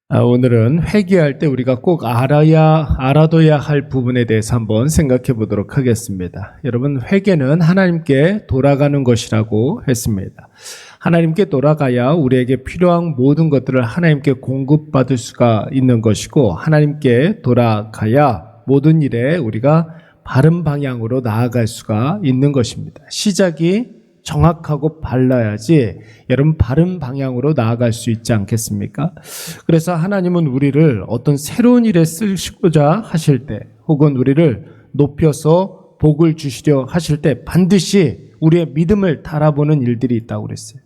오늘은 회개할 때 우리가 꼭 알아둬야 할 부분에 대해서 한번 생각해 보도록 하겠습니다. 여러분, 회개는 하나님께 돌아가는 것이라고 했습니다. 하나님께 돌아가야 우리에게 필요한 모든 것들을 하나님께 공급받을 수가 있는 것이고, 하나님께 돌아가야 모든 일에 우리가 바른 방향으로 나아갈 수가 있는 것입니다. 시작이 정확하고 발라야지 여러분 바른 방향으로 나아갈 수 있지 않겠습니까? 그래서 하나님은 우리를 어떤 새로운 일에 쓰시고자 하실 때, 혹은 우리를 높여서 복을 주시려 하실 때 반드시 우리의 믿음을 달아보는 일들이 있다고 그랬어요.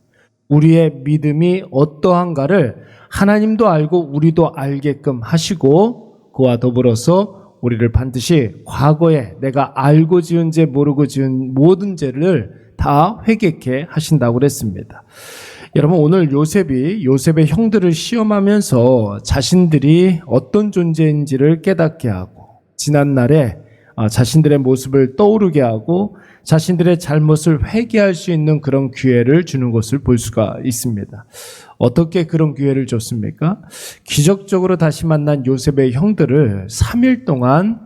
우리의 믿음이 어떠한가를 하나님도 알고 우리도 알게끔 하시고, 그와 더불어서 우리를 반드시 과거에 내가 알고 지은 죄 모르고 지은 모든 죄를 다 회개케 하신다고 그랬습니다. 여러분, 오늘 요셉의 형들을 시험하면서 자신들이 어떤 존재인지를 깨닫게 하고, 지난날에 자신들의 모습을 떠오르게 하고 자신들의 잘못을 회개할 수 있는 그런 기회를 주는 것을 볼 수가 있습니다. 어떻게 그런 기회를 줬습니까? 기적적으로 다시 만난 요셉의 형들을 3일 동안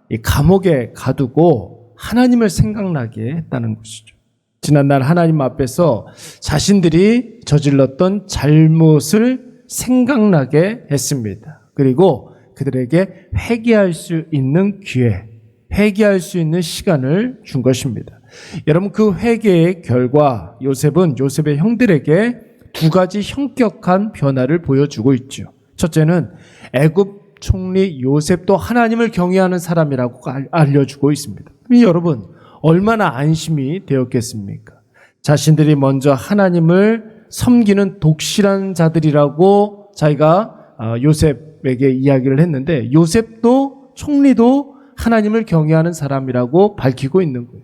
이 감옥에 가두고 하나님을 생각나게 했다는 것이죠. 지난날 하나님 앞에서 자신들이 저질렀던 잘못을 생각나게 했습니다. 그리고 그들에게 회개할 수 있는 기회, 회개할 수 있는 시간을 준 것입니다. 여러분, 그 회개의 결과 요셉의 형들에게 두 가지 현격한 변화를 보여주고 있죠. 첫째는 애굽 총리 요셉도 하나님을 경외하는 사람이라고 알려주고 있습니다. 여러분, 얼마나 안심이 되었겠습니까? 자신들이 먼저 하나님을 섬기는 독실한 자들이라고 자기가 요셉에게 이야기를 했는데, 요셉도 총리도 하나님을 경외하는 사람이라고 밝히고 있는 거예요.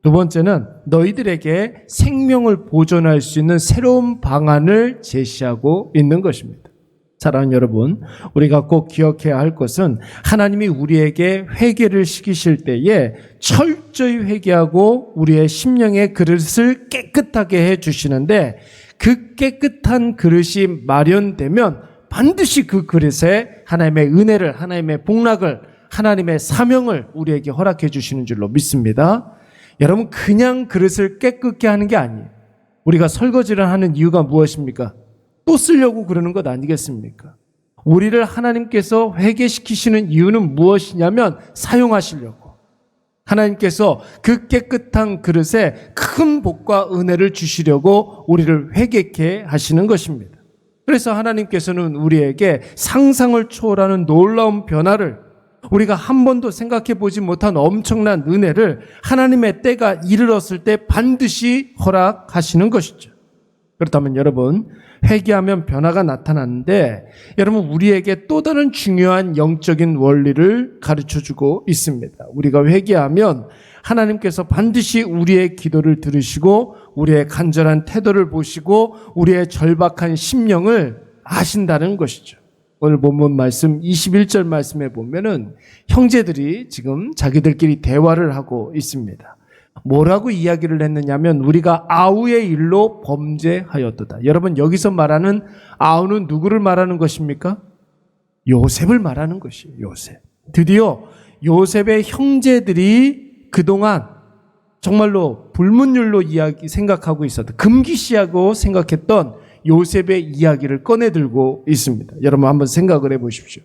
두 번째는 너희들에게 생명을 보존할 수 있는 새로운 방안을 제시하고 있는 것입니다. 사랑하는 여러분, 우리가 꼭 기억해야 할 것은 하나님이 우리에게 회개를 시키실 때에 철저히 회개하고 우리의 심령의 그릇을 깨끗하게 해주시는데, 그 깨끗한 그릇이 마련되면 반드시 그 그릇에 하나님의 은혜를, 하나님의 복락을, 하나님의 사명을 우리에게 허락해 주시는 줄로 믿습니다. 여러분, 그냥 그릇을 깨끗게 하는 게 아니에요. 우리가 설거지를 하는 이유가 무엇입니까? 또 쓰려고 그러는 것 아니겠습니까? 우리를 하나님께서 회개시키시는 이유는 무엇이냐면 사용하시려고. 하나님께서 그 깨끗한 그릇에 큰 복과 은혜를 주시려고 우리를 회개케 하시는 것입니다. 그래서 하나님께서는 우리에게 상상을 초월하는 놀라운 변화를, 우리가 한 번도 생각해 보지 못한 엄청난 은혜를 하나님의 때가 이르렀을 때 반드시 허락하시는 것이죠. 그렇다면 여러분, 회개하면 변화가 나타나는데, 여러분, 우리에게 또 다른 중요한 영적인 원리를 가르쳐주고 있습니다. 우리가 회개하면 하나님께서 반드시 우리의 기도를 들으시고 우리의 간절한 태도를 보시고 우리의 절박한 심령을 아신다는 것이죠. 오늘 본문 말씀 21절 말씀에 보면은 형제들이 지금 자기들끼리 대화를 하고 있습니다. 뭐라고 이야기를 했느냐면, 우리가 아우의 일로 범죄하였도다. 여러분, 여기서 말하는 아우는 누구를 말하는 것입니까? 요셉을 말하는 것이에요. 요셉. 드디어 요셉의 형제들이 그동안 정말로 불문율로 생각하고 있었던, 금기시하고 생각했던 요셉의 이야기를 꺼내들고 있습니다. 여러분, 한번 생각을 해보십시오.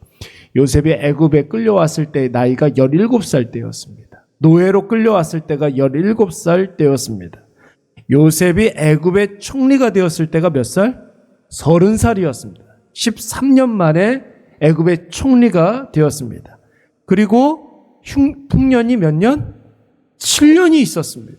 요셉이 애굽에 끌려왔을 때 나이가 17살 때였습니다. 노예로 끌려왔을 때가 17살 때였습니다. 요셉이 애굽의 총리가 되었을 때가 몇 살? 30살이었습니다. 13년 만에 애굽의 총리가 되었습니다. 그리고 풍년이 몇 년? 7년이 있었습니다.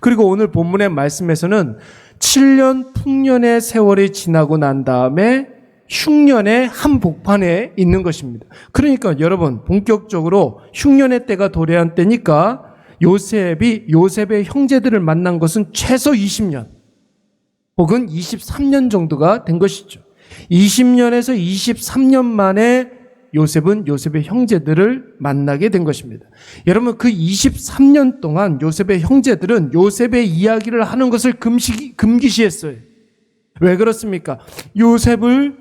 그리고 오늘 본문의 말씀에서는 7년 풍년의 세월이 지나고 난 다음에 흉년의 한복판에 있는 것입니다. 그러니까 여러분, 본격적으로 흉년의 때가 도래한 때니까 요셉의 형제들을 만난 것은 최소 20년 혹은 23년 정도가 된 것이죠. 20년에서 23년 만에 요셉의 형제들을 만나게 된 것입니다. 여러분, 그 23년 동안 요셉의 형제들은 요셉의 이야기를 하는 것을 금기시했어요. 왜 그렇습니까? 요셉을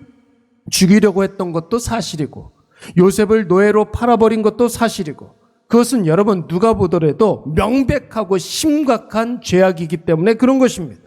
죽이려고 했던 것도 사실이고 요셉을 노예로 팔아버린 것도 사실이고 그것은 여러분 누가 보더라도 명백하고 심각한 죄악이기 때문에 그런 것입니다.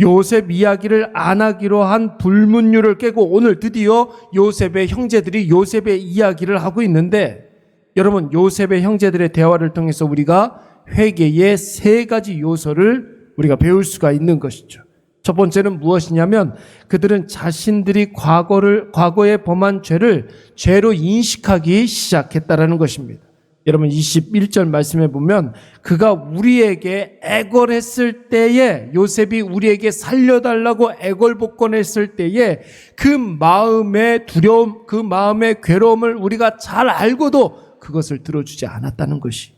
요셉 이야기를 안 하기로 한 불문율을 깨고 오늘 드디어 요셉의 형제들이 요셉의 이야기를 하고 있는데 여러분 요셉의 형제들의 대화를 통해서 우리가 회개의 세 가지 요소를 우리가 배울 수가 있는 것이죠. 첫 번째는 무엇이냐면 그들은 자신들이 과거에 범한 죄를 죄로 인식하기 시작했다라는 것입니다. 여러분 21절 말씀에 보면 그가 우리에게 애걸했을 때에 요셉이 우리에게 살려달라고 애걸복걸했을 때에 그 마음의 두려움, 그 마음의 괴로움을 우리가 잘 알고도 그것을 들어주지 않았다는 것이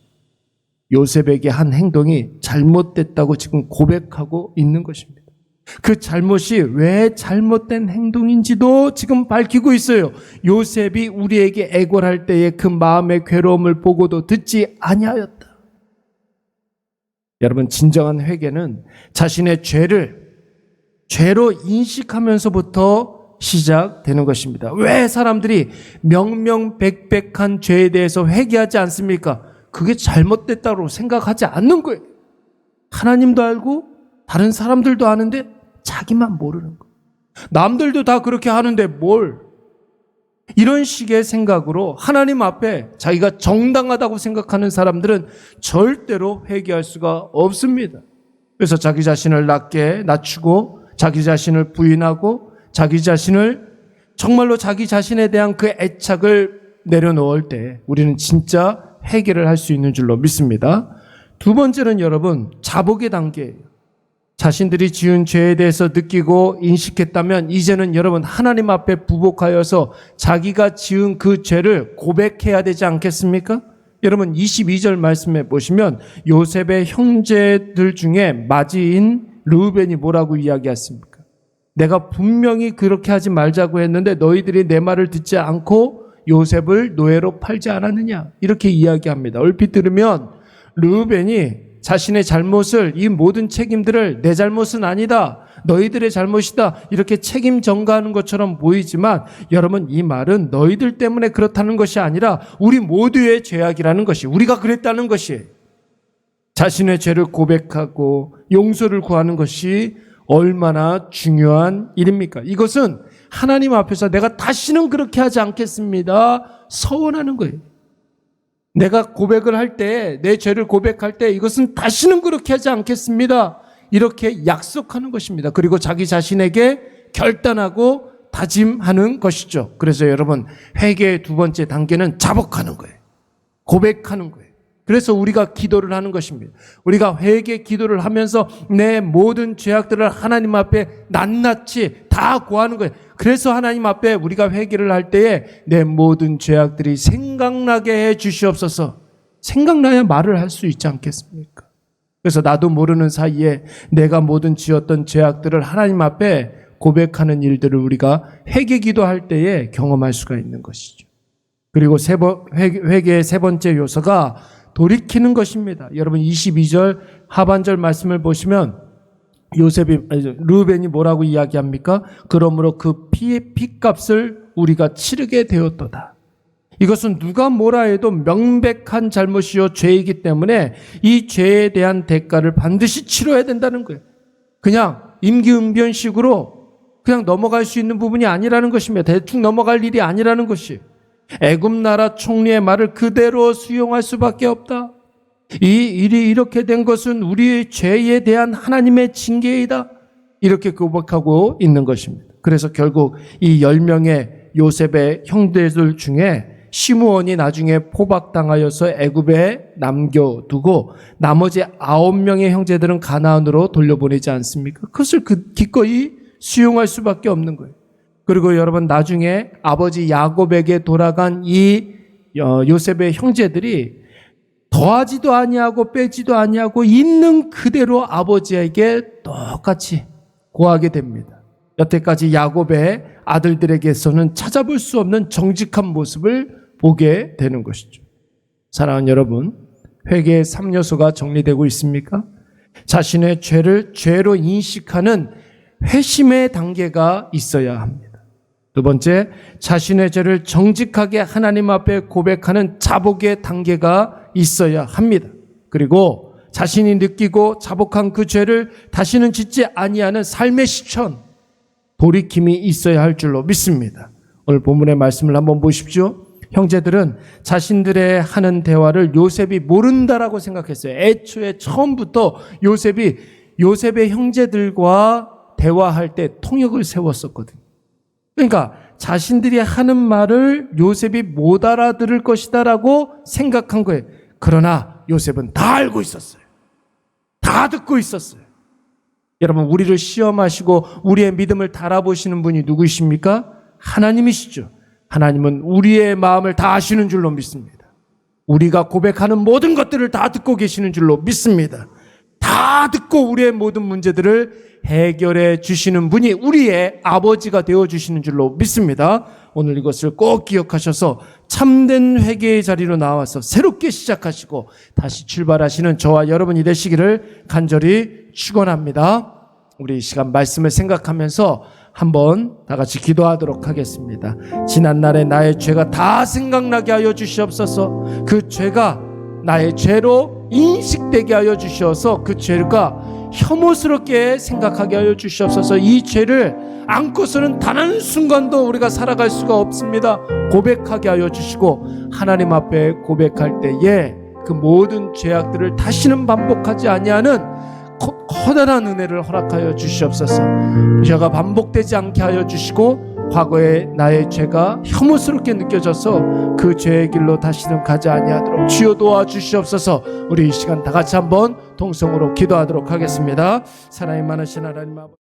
요셉에게 한 행동이 잘못됐다고 지금 고백하고 있는 것입니다. 그 잘못이 왜 잘못된 행동인지도 지금 밝히고 있어요. 요셉이 우리에게 애걸할 때의 그 마음의 괴로움을 보고도 듣지 아니하였다. 여러분 진정한 회개는 자신의 죄를 죄로 인식하면서부터 시작되는 것입니다. 왜 사람들이 명명백백한 죄에 대해서 회개하지 않습니까? 그게 잘못됐다고 생각하지 않는 거예요. 하나님도 알고 다른 사람들도 아는데 자기만 모르는 거예요. 남들도 다 그렇게 하는데 뭘. 이런 식의 생각으로 하나님 앞에 자기가 정당하다고 생각하는 사람들은 절대로 회개할 수가 없습니다. 그래서 자기 자신을 낮추고 자기 자신을 부인하고 자기 자신을 정말로 자기 자신에 대한 그 애착을 내려놓을 때 우리는 진짜 회개를 할 수 있는 줄로 믿습니다. 두 번째는 여러분 자복의 단계예요. 자신들이 지은 죄에 대해서 느끼고 인식했다면 이제는 여러분 하나님 앞에 부복하여서 자기가 지은 그 죄를 고백해야 되지 않겠습니까? 여러분 22절 말씀에 보시면 요셉의 형제들 중에 맞이인 르우벤이 뭐라고 이야기했습니까? 내가 분명히 그렇게 하지 말자고 했는데 너희들이 내 말을 듣지 않고 요셉을 노예로 팔지 않았느냐 이렇게 이야기합니다. 얼핏 들으면 르우벤이 자신의 잘못을 이 모든 책임들을 내 잘못은 아니다 너희들의 잘못이다 이렇게 책임 전가하는 것처럼 보이지만 여러분 이 말은 너희들 때문에 그렇다는 것이 아니라 우리 모두의 죄악이라는 것이 우리가 그랬다는 것이에요. 자신의 죄를 고백하고 용서를 구하는 것이 얼마나 중요한 일입니까? 이것은 하나님 앞에서 내가 다시는 그렇게 하지 않겠습니다 서원하는 거예요. 내가 고백을 할 때, 내 죄를 고백할 때 이것은 다시는 그렇게 하지 않겠습니다. 이렇게 약속하는 것입니다. 그리고 자기 자신에게 결단하고 다짐하는 것이죠. 그래서 여러분 회개의 두 번째 단계는 자복하는 거예요. 고백하는 거예요. 그래서 우리가 기도를 하는 것입니다. 우리가 회개 기도를 하면서 내 모든 죄악들을 하나님 앞에 낱낱이 다 고하는 거예요. 그래서 하나님 앞에 우리가 회개를 할 때에 내 모든 죄악들이 생각나게 해 주시옵소서. 생각나야 말을 할 수 있지 않겠습니까? 그래서 나도 모르는 사이에 내가 모든 지었던 죄악들을 하나님 앞에 고백하는 일들을 우리가 회개 기도할 때에 경험할 수가 있는 것이죠. 그리고 회개의 세 번째 요소가 돌이키는 것입니다. 여러분 22절 하반절 말씀을 보시면 르우벤이 뭐라고 이야기합니까? 그러므로 그 피의 핏값을 우리가 치르게 되었도다. 이것은 누가 뭐라 해도 명백한 잘못이요 죄이기 때문에 이 죄에 대한 대가를 반드시 치러야 된다는 거예요. 그냥 임기응변식으로 그냥 넘어갈 수 있는 부분이 아니라는 것입니다. 대충 넘어갈 일이 아니라는 것이에요. 애굽 나라 총리의 말을 그대로 수용할 수밖에 없다. 이 일이 이렇게 된 것은 우리의 죄에 대한 하나님의 징계이다. 이렇게 고백하고 있는 것입니다. 그래서 결국 이 10명의 요셉의 형제들 중에 시므온이 나중에 포박당하여서 애굽에 남겨두고 나머지 9명의 형제들은 가나안으로 돌려보내지 않습니까? 그것을 기꺼이 수용할 수밖에 없는 거예요. 그리고 여러분 나중에 아버지 야곱에게 돌아간 이 요셉의 형제들이 더하지도 아니하고 빼지도 아니하고 있는 그대로 아버지에게 똑같이 고하게 됩니다. 여태까지 야곱의 아들들에게서는 찾아볼 수 없는 정직한 모습을 보게 되는 것이죠. 사랑하는 여러분, 회개의 3요소가 정리되고 있습니까? 자신의 죄를 죄로 인식하는 회심의 단계가 있어야 합니다. 두 번째, 자신의 죄를 정직하게 하나님 앞에 고백하는 자복의 단계가 있어야 합니다. 그리고 자신이 느끼고 자복한 그 죄를 다시는 짓지 아니하는 삶의 실천, 돌이킴이 있어야 할 줄로 믿습니다. 오늘 본문의 말씀을 한번 보십시오. 형제들은 자신들의 하는 대화를 요셉이 모른다라고 생각했어요. 애초에 처음부터 요셉의 형제들과 대화할 때 통역을 세웠었거든요. 그러니까 자신들이 하는 말을 요셉이 못 알아들을 것이다라고 생각한 거예요. 그러나 요셉은 다 알고 있었어요. 다 듣고 있었어요. 여러분, 우리를 시험하시고 우리의 믿음을 달아보시는 분이 누구이십니까? 하나님이시죠. 하나님은 우리의 마음을 다 아시는 줄로 믿습니다. 우리가 고백하는 모든 것들을 다 듣고 계시는 줄로 믿습니다. 다 듣고 우리의 모든 문제들을 해결해 주시는 분이 우리의 아버지가 되어 주시는 줄로 믿습니다. 오늘 이것을 꼭 기억하셔서 참된 회개의 자리로 나와서 새롭게 시작하시고 다시 출발하시는 저와 여러분이 되시기를 간절히 축원합니다. 우리 이 시간 말씀을 생각하면서 한번 다 같이 기도하도록 하겠습니다. 지난날의 나의 죄가 다 생각나게 하여 주시옵소서. 그 죄가 나의 죄로 인식되게 하여 주셔서 그 죄가 혐오스럽게 생각하게 하여 주시옵소서. 이 죄를 안고서는 단 한 순간도 우리가 살아갈 수가 없습니다. 고백하게 하여 주시고 하나님 앞에 고백할 때에 그 모든 죄악들을 다시는 반복하지 아니하는 커다란 은혜를 허락하여 주시옵소서. 죄가 반복되지 않게 하여 주시고 과거의 나의 죄가 혐오스럽게 느껴져서 그 죄의 길로 다시는 가지 아니하도록 주여 도와주시옵소서. 우리 이 시간 다 같이 한번 통성으로 기도하도록 하겠습니다. 사랑이 많으신 하나님 아버지,